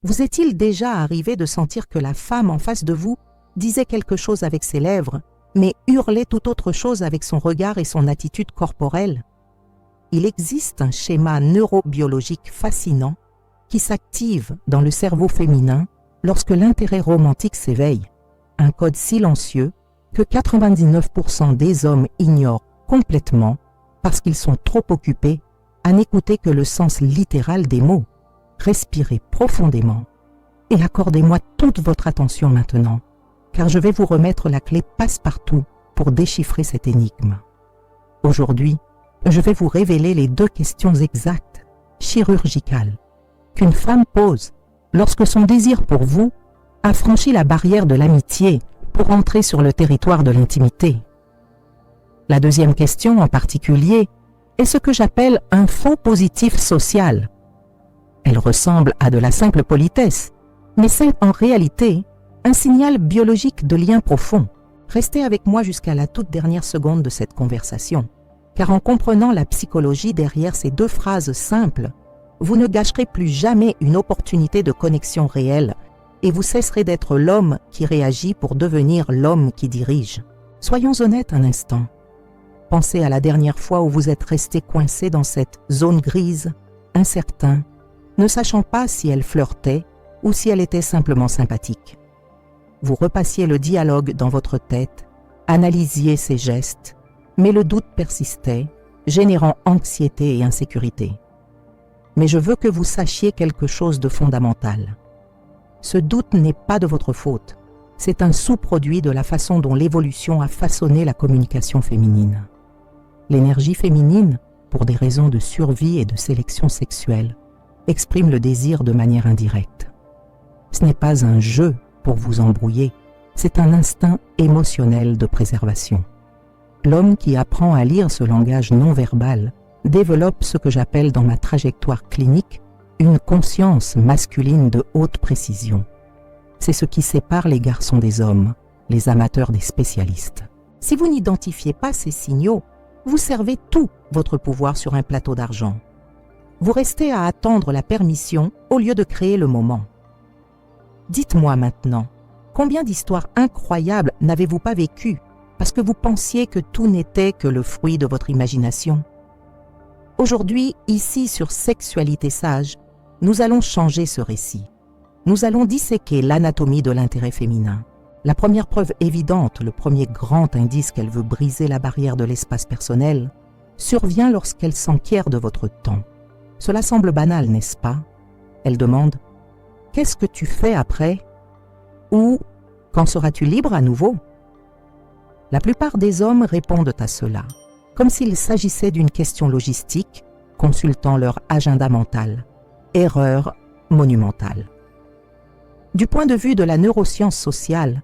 Vous est-il déjà arrivé de sentir que la femme en face de vous disait quelque chose avec ses lèvres, mais hurlait tout autre chose avec son regard et son attitude corporelle? Il existe un schéma neurobiologique fascinant qui s'active dans le cerveau féminin lorsque l'intérêt romantique s'éveille, un code silencieux que 99% des hommes ignorent complètement parce qu'ils sont trop occupés à n'écouter que le sens littéral des mots. Respirez profondément et accordez-moi toute votre attention maintenant, car je vais vous remettre la clé passe-partout pour déchiffrer cette énigme. Aujourd'hui, je vais vous révéler les 2 questions exactes, chirurgicales, qu'une femme pose lorsque son désir pour vous a franchi la barrière de l'amitié pour entrer sur le territoire de l'intimité. La 2e question en particulier est ce que j'appelle un faux positif social. Elle ressemble à de la simple politesse, mais c'est en réalité un signal biologique de lien profond. Restez avec moi jusqu'à la toute dernière seconde de cette conversation, car en comprenant la psychologie derrière ces 2 phrases simples, vous ne gâcherez plus jamais une opportunité de connexion réelle et vous cesserez d'être l'homme qui réagit pour devenir l'homme qui dirige. Soyons honnêtes un instant. Pensez à la dernière fois où vous êtes resté coincé dans cette zone grise, incertain, ne sachant pas si elle flirtait ou si elle était simplement sympathique. Vous repassiez le dialogue dans votre tête, analysiez ses gestes, mais le doute persistait, générant anxiété et insécurité. Mais je veux que vous sachiez quelque chose de fondamental. Ce doute n'est pas de votre faute, c'est un sous-produit de la façon dont l'évolution a façonné la communication féminine. L'énergie féminine, pour des raisons de survie et de sélection sexuelle, exprime le désir de manière indirecte. Ce n'est pas un jeu pour vous embrouiller, c'est un instinct émotionnel de préservation. L'homme qui apprend à lire ce langage non-verbal développe ce que j'appelle dans ma trajectoire clinique une conscience masculine de haute précision. C'est ce qui sépare les garçons des hommes, les amateurs des spécialistes. Si vous n'identifiez pas ces signaux, vous servez tout votre pouvoir sur un plateau d'argent. Vous restez à attendre la permission au lieu de créer le moment. Dites-moi maintenant, combien d'histoires incroyables n'avez-vous pas vécues parce que vous pensiez que tout n'était que le fruit de votre imagination? Aujourd'hui, ici sur Sexualité Sage, nous allons changer ce récit. Nous allons disséquer l'anatomie de l'intérêt féminin. La première preuve évidente, le premier grand indice qu'elle veut briser la barrière de l'espace personnel, survient lorsqu'elle s'enquiert de votre temps. Cela semble banal, n'est-ce pas? Elle demande « Qu'est-ce que tu fais après ?» ou « Quand seras-tu libre à nouveau ?» La plupart des hommes répondent à cela, comme s'il s'agissait d'une question logistique, consultant leur agenda mental. Erreur monumentale. Du point de vue de la neuroscience sociale,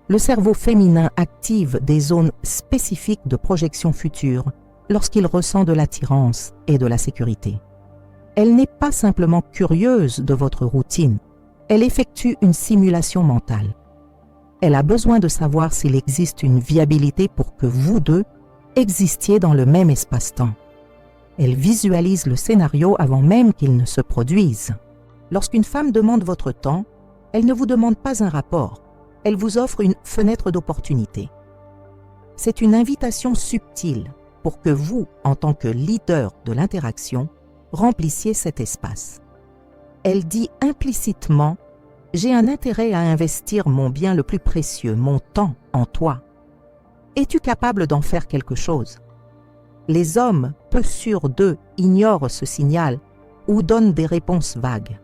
le cerveau féminin active des zones spécifiques de projection future lorsqu'il ressent de l'attirance et de la sécurité. Elle n'est pas simplement curieuse de votre routine, elle effectue une simulation mentale. Elle a besoin de savoir s'il existe une viabilité pour que vous deux existiez dans le même espace-temps. Elle visualise le scénario avant même qu'il ne se produise. Lorsqu'une femme demande votre temps, elle ne vous demande pas un rapport, elle vous offre une fenêtre d'opportunité. C'est une invitation subtile pour que vous, en tant que leader de l'interaction, remplissiez cet espace. Elle dit implicitement « J'ai un intérêt à investir mon bien le plus précieux, mon temps, en toi. Es-tu capable d'en faire quelque chose ?» Les hommes, peu sûrs d'eux, ignorent ce signal ou donnent des réponses vagues.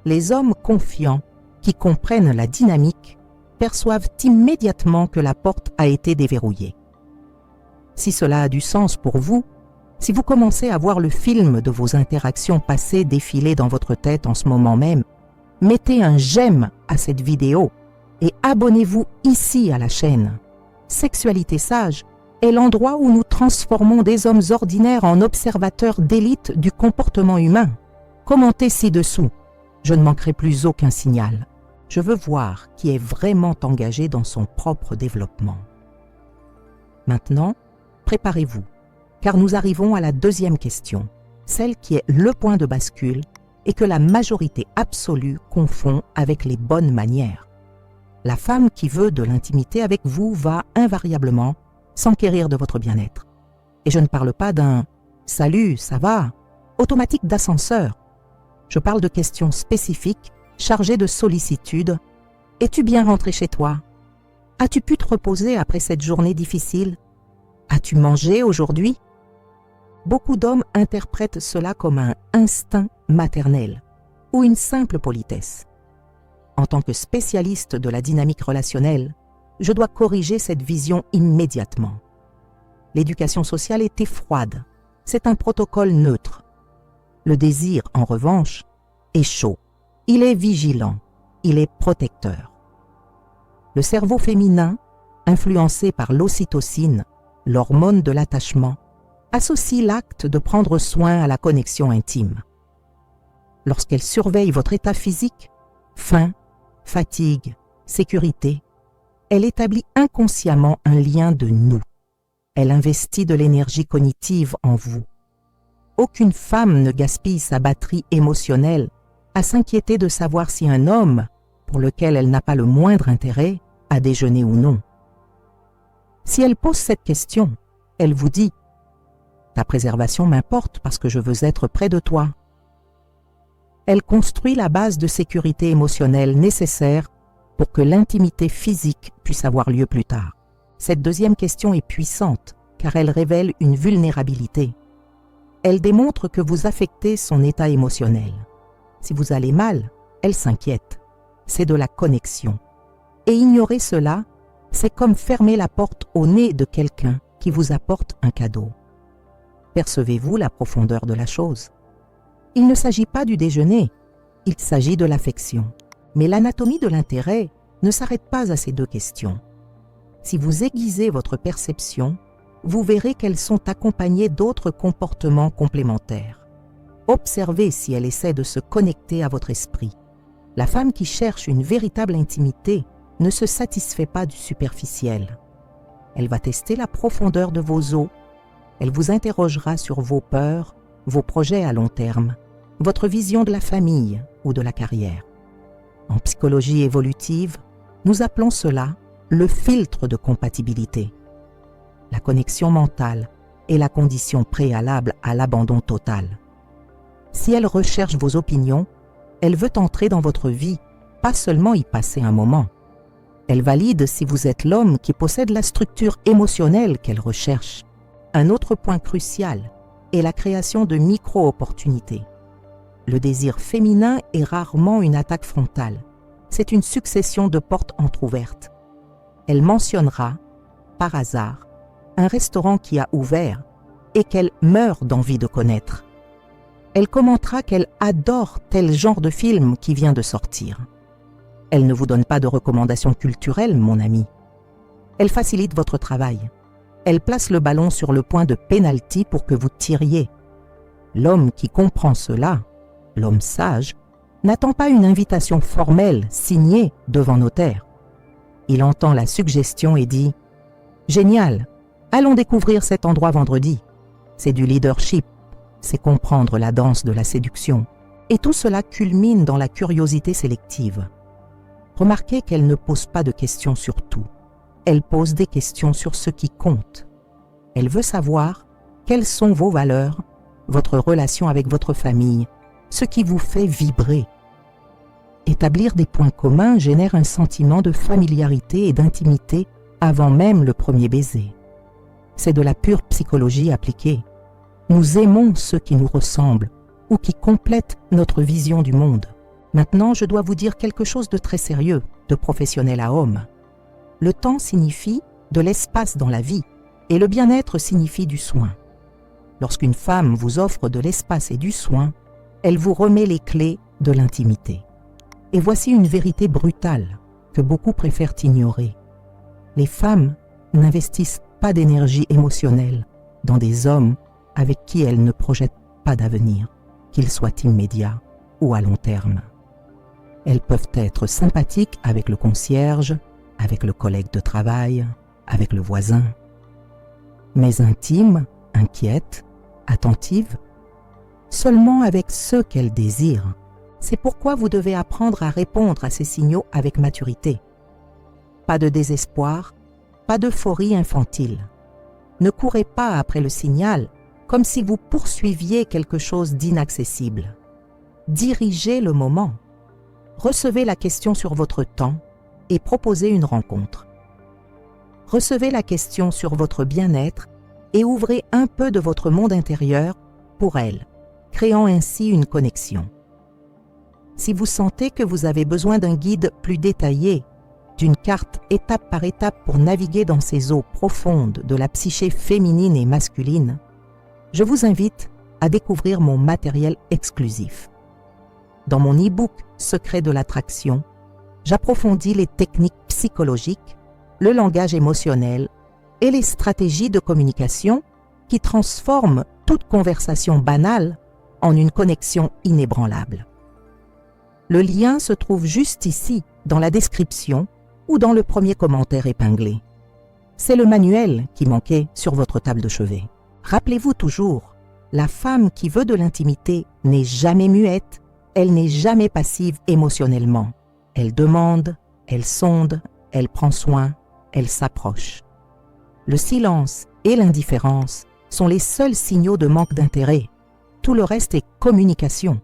Les hommes confiants, qui comprennent la dynamique, perçoivent immédiatement que la porte a été déverrouillée. Si cela a du sens pour vous, si vous commencez à voir le film de vos interactions passées défiler dans votre tête en ce moment même, mettez un j'aime à cette vidéo et abonnez-vous ici à la chaîne. Sexualité Sage est l'endroit où nous transformons des hommes ordinaires en observateurs d'élite du comportement humain. Commentez ci-dessous. Je ne manquerai plus aucun signal. Je veux voir qui est vraiment engagé dans son propre développement. Maintenant, préparez-vous, car nous arrivons à la deuxième question, celle qui est le point de bascule et que la majorité absolue confond avec les bonnes manières. La femme qui veut de l'intimité avec vous va invariablement s'enquérir de votre bien-être. Et je ne parle pas d'un « salut, ça va » automatique d'ascenseur. Je parle de questions spécifiques, chargées de sollicitude. Es-tu bien rentré chez toi? As-tu pu te reposer après cette journée difficile? As-tu mangé aujourd'hui? Beaucoup d'hommes interprètent cela comme un instinct maternel ou une simple politesse. En tant que spécialiste de la dynamique relationnelle, je dois corriger cette vision immédiatement. L'éducation sociale était froide, c'est un protocole neutre. Le désir, en revanche, est chaud, il est vigilant, il est protecteur. Le cerveau féminin, influencé par l'ocytocine, l'hormone de l'attachement, associe l'acte de prendre soin à la connexion intime. Lorsqu'elle surveille votre état physique, faim, fatigue, sécurité, elle établit inconsciemment un lien de nous. Elle investit de l'énergie cognitive en vous. Aucune femme ne gaspille sa batterie émotionnelle à s'inquiéter de savoir si un homme, pour lequel elle n'a pas le moindre intérêt, a déjeuné ou non. Si elle pose cette question, elle vous dit « Ta préservation m'importe parce que je veux être près de toi ». Elle construit la base de sécurité émotionnelle nécessaire pour que l'intimité physique puisse avoir lieu plus tard. Cette deuxième question est puissante car elle révèle une vulnérabilité. Elle démontre que vous affectez son état émotionnel. Si vous allez mal, elle s'inquiète. C'est de la connexion. Et ignorer cela, c'est comme fermer la porte au nez de quelqu'un qui vous apporte un cadeau. Percevez-vous la profondeur de la chose? Il ne s'agit pas du déjeuner, il s'agit de l'affection. Mais l'anatomie de l'intérêt ne s'arrête pas à ces deux questions. Si vous aiguisez votre perception, vous verrez qu'elles sont accompagnées d'autres comportements complémentaires. Observez si elle essaie de se connecter à votre esprit. La femme qui cherche une véritable intimité ne se satisfait pas du superficiel. Elle va tester la profondeur de vos os. Elle vous interrogera sur vos peurs, vos projets à long terme, votre vision de la famille ou de la carrière. En psychologie évolutive, nous appelons cela le filtre de compatibilité. La connexion mentale est la condition préalable à l'abandon total. Si elle recherche vos opinions, elle veut entrer dans votre vie, pas seulement y passer un moment. Elle valide si vous êtes l'homme qui possède la structure émotionnelle qu'elle recherche. Un autre point crucial est la création de micro-opportunités. Le désir féminin est rarement une attaque frontale. C'est une succession de portes entr'ouvertes. Elle mentionnera, par hasard, un restaurant qui a ouvert et qu'elle meurt d'envie de connaître. Elle commentera qu'elle adore tel genre de film qui vient de sortir. Elle ne vous donne pas de recommandations culturelles, mon ami. Elle facilite votre travail. Elle place le ballon sur le point de pénalty pour que vous tiriez. L'homme qui comprend cela, l'homme sage, n'attend pas une invitation formelle signée devant notaire. Il entend la suggestion et dit « Génial, allons découvrir cet endroit vendredi. C'est du leadership, c'est comprendre la danse de la séduction. » Et tout cela culmine dans la curiosité sélective. Remarquez qu'elle ne pose pas de questions sur tout. Elle pose des questions sur ce qui compte. Elle veut savoir quelles sont vos valeurs, votre relation avec votre famille, ce qui vous fait vibrer. Établir des points communs génère un sentiment de familiarité et d'intimité avant même le premier baiser. C'est de la pure psychologie appliquée. Nous aimons ceux qui nous ressemblent ou qui complètent notre vision du monde. Maintenant, je dois vous dire quelque chose de très sérieux, de professionnel à homme. Le temps signifie de l'espace dans la vie et le bien-être signifie du soin. Lorsqu'une femme vous offre de l'espace et du soin, elle vous remet les clés de l'intimité. Et voici une vérité brutale que beaucoup préfèrent ignorer. Les femmes n'investissent pas d'énergie émotionnelle dans des hommes avec qui elles ne projettent pas d'avenir, qu'ils soient immédiats ou à long terme. Elles peuvent être sympathiques avec le concierge, avec le collègue de travail, avec le voisin, mais intimes, inquiètes, attentives, seulement avec ceux qu'elles désirent. C'est pourquoi vous devez apprendre à répondre à ces signaux avec maturité. Pas de désespoir, pas d'euphorie infantile. Ne courez pas après le signal comme si vous poursuiviez quelque chose d'inaccessible. Dirigez le moment. Recevez la question sur votre temps et proposez une rencontre. Recevez la question sur votre bien-être et ouvrez un peu de votre monde intérieur pour elle, créant ainsi une connexion. Si vous sentez que vous avez besoin d'un guide plus détaillé, d'une carte étape par étape pour naviguer dans ces eaux profondes de la psyché féminine et masculine, je vous invite à découvrir mon matériel exclusif. Dans mon e-book Secret de l'attraction, j'approfondis les techniques psychologiques, le langage émotionnel et les stratégies de communication qui transforment toute conversation banale en une connexion inébranlable. Le lien se trouve juste ici, dans la description ou dans le premier commentaire épinglé. C'est le manuel qui manquait sur votre table de chevet. Rappelez-vous toujours, la femme qui veut de l'intimité n'est jamais muette, elle n'est jamais passive émotionnellement. Elle demande, elle sonde, elle prend soin, elle s'approche. Le silence et l'indifférence sont les seuls signaux de manque d'intérêt. Tout le reste est communication.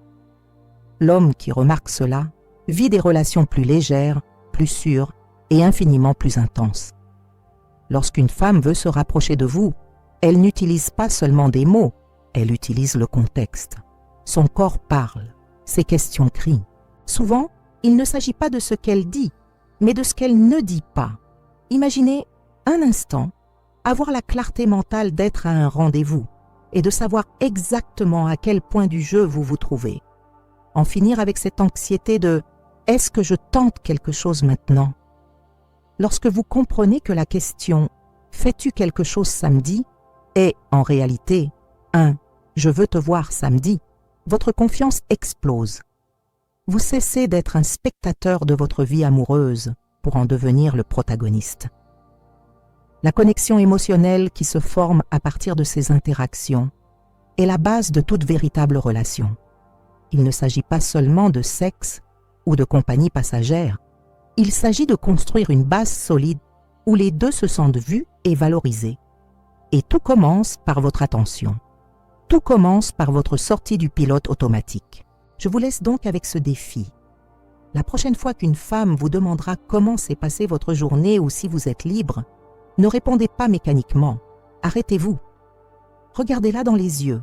L'homme qui remarque cela vit des relations plus légères, plus sûres et infiniment plus intenses. Lorsqu'une femme veut se rapprocher de vous, elle n'utilise pas seulement des mots, elle utilise le contexte. Son corps parle, ses questions crient. Souvent, il ne s'agit pas de ce qu'elle dit, mais de ce qu'elle ne dit pas. Imaginez un instant avoir la clarté mentale d'être à un rendez-vous et de savoir exactement à quel point du jeu vous vous trouvez. En finir avec cette anxiété de « est-ce que je tente quelque chose maintenant ?» Lorsque vous comprenez que la question « fais-tu quelque chose samedi ?» est en réalité un « je veux te voir samedi », votre confiance explose. Vous cessez d'être un spectateur de votre vie amoureuse pour en devenir le protagoniste. La connexion émotionnelle qui se forme à partir de ces interactions est la base de toute véritable relation. Il ne s'agit pas seulement de sexe ou de compagnie passagère. Il s'agit de construire une base solide où les deux se sentent vus et valorisés. Et tout commence par votre attention. Tout commence par votre sortie du pilote automatique. Je vous laisse donc avec ce défi. La prochaine fois qu'une femme vous demandera comment s'est passée votre journée ou si vous êtes libre, ne répondez pas mécaniquement. Arrêtez-vous. Regardez-la dans les yeux.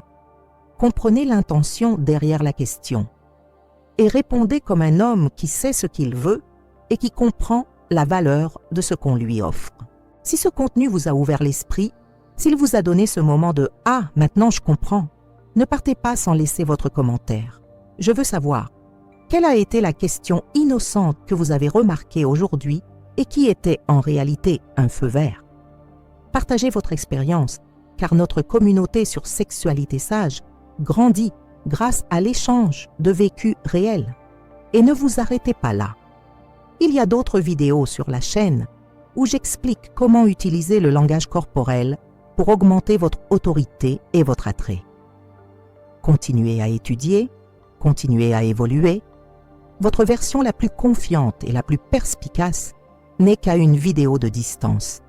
Comprenez l'intention derrière la question et répondez comme un homme qui sait ce qu'il veut et qui comprend la valeur de ce qu'on lui offre. Si ce contenu vous a ouvert l'esprit, s'il vous a donné ce moment de « Ah, maintenant je comprends », ne partez pas sans laisser votre commentaire. Je veux savoir, quelle a été la question innocente que vous avez remarquée aujourd'hui et qui était en réalité un feu vert? Partagez votre expérience, car notre communauté sur Sexualité Sage grandit grâce à l'échange de vécus réels. Et ne vous arrêtez pas là. Il y a d'autres vidéos sur la chaîne où j'explique comment utiliser le langage corporel pour augmenter votre autorité et votre attrait. Continuez à étudier, continuez à évoluer. Votre version la plus confiante et la plus perspicace n'est qu'à une vidéo de distance.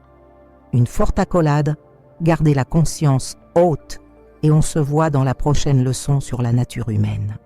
Une forte accolade, gardez la conscience haute et on se voit dans la prochaine leçon sur la nature humaine.